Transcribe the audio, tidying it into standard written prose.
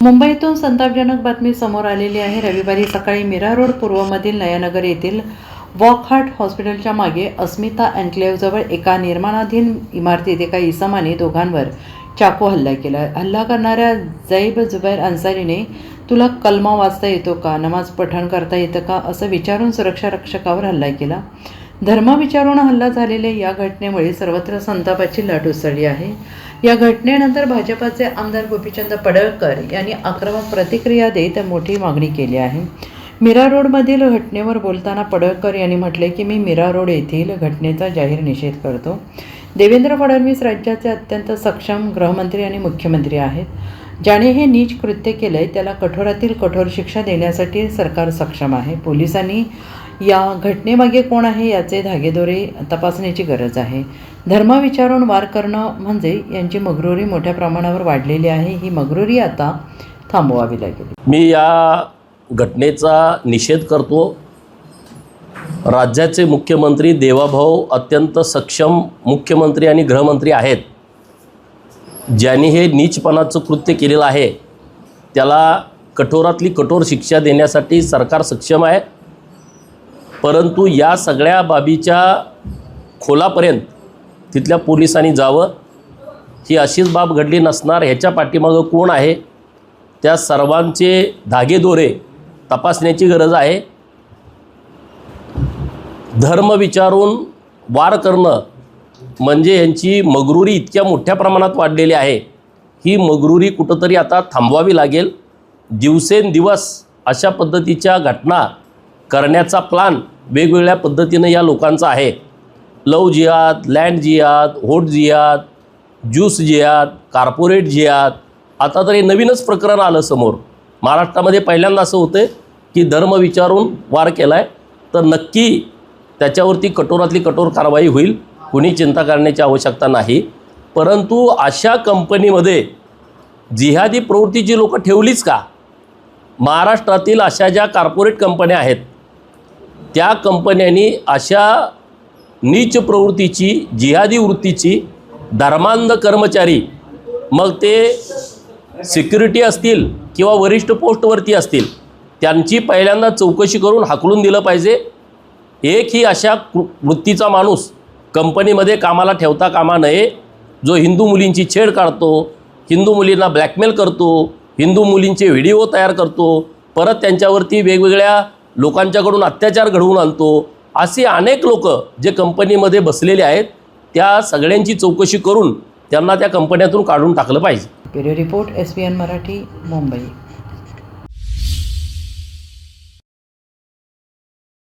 मुंबईतून संतापजनक बातमी समोर आलेली आहे। रविवारी सकाळी मीरा रोड पूर्वमधील नयानगर येथील वॉकहार्ट हॉस्पिटलच्या मागे अस्मिता एन्क्लेव्हजवळ एका निर्माणाधीन इमारतीत एका इसमाने दोघांवर चाकू हल्ला केला। हल्ला करणाऱ्या जैब जुबैर अन्सारीने तुला कलमा वाचता येतो का, नमाज पठण करता येतं का असं विचारून सुरक्षा रक्षकावर हल्ला केला। धर्म विचारून हल्ला झालेल्या या घटनेमुळे सर्वत्र संतापाची लाट उसळली आहे। या घटनेनंतर भाजपाचे आमदार गोपीचंद पडळकर यांनी आक्रमक प्रतिक्रिया देत मोठी मागणी केली आहे। मीरा रोडमधील घटनेवर बोलताना पडळकर यांनी म्हटले की मी मीरा रोड येथील घटनेचा जाहीर निषेध करतो। देवेंद्र फडणवीस राज्याचे अत्यंत सक्षम गृहमंत्री आणि मुख्यमंत्री आहेत। ज्याने हे नीच कृत्य केलंय त्याला कठोरातील कठोर शिक्षा देण्यासाठी सरकार सक्षम आहे। पोलिसांनी या घटनेमागे कोण आहे याचे धागेदोरे तपासण्याची गरज आहे। धर्म विचारून वार करणं म्हणजे यांची मगरुरी मोठ्या प्रमाणावर वाढलेली आहे। ही मगरुरी आता थांबवावी लागेल। मी या घटनेचा निषेध करतो। राज्याचे मुख्यमंत्री देवाभाऊ अत्यंत सक्षम मुख्यमंत्री आणि गृहमंत्री आहेत। ज्यांनी हे नीचपणाचं कृत्य केलेलं आहे त्याला कठोरातली कठोर शिक्षा देण्यासाठी सरकार सक्षम आहे। परंतु या सगळ्या बाबीच्या खोलापर्यंत तिथल्या पोलिसांनी जावं। ही अशीच बाब घडली नसणार, ह्याच्या पाठीमागं कोण आहे त्या सर्वांचे धागेदोरे तपासण्याची गरज आहे। धर्म विचारून वार करणं म्हणजे यांची मगरुरी इतक्या मोठ्या प्रमाणात वाढलेली आहे। ही मगरुरी कुठंतरी आता थांबवावी लागेल। दिवसेंदिवस अशा पद्धतीच्या घटना करण्याचा प्लान वेगवेगळ्या पद्धतीनं या लोकांचा आहे। लव जिहाद, लँड जिहाद, होट जिहाद, ज्यूस जिहाद, कॉर्पोरेट जिहाद, आता तर हे नवीनच प्रकरण आलं समोर। महाराष्ट्रामध्ये पहिल्यांदा असं होतं की धर्म विचारून वार केला आहे तर नक्की त्याच्यावरती कठोरातली कठोर कारवाई होईल, कुणी चिंता करण्याची आवश्यकता नाही। परंतु अशा कंपनीमध्ये जिहादी प्रवृत्तीची लोक ठेवलीच का? महाराष्ट्रातील अशा ज्या कॉर्पोरेट कंपन्या आहेत त्या कंपन्यांनी अशा नीच प्रवृत्तीची, जिहादी वृत्तीची धर्मांध कर्मचारी, मग ते सिक्युरिटी असतील किंवा वरिष्ठ पोस्टवरती असतील, त्यांची पहिल्यांदा चौकशी करून हाकलून दिलं पाहिजे। एकही अशा वृत्तीचा माणूस कंपनीमध्ये कामाला ठेवता कामा नये, जो हिंदू मुलींची छेड काढतो, हिंदू मुलींना ब्लॅकमेल करतो, हिंदू मुलींचे व्हिडिओ तयार करतो, परत त्यांच्यावरती वेगवेगळ्या लोकांच्याकडून अत्याचार घडवून आणतो, असे अनेक लोक जे कंपनीमध्ये बसलेले आहेत त्या सगळ्यांची चौकशी करून त्यांना त्या कंपन्यातून काढून टाकलं पाहिजे। Bureau report SBN Marathi, Mumbai.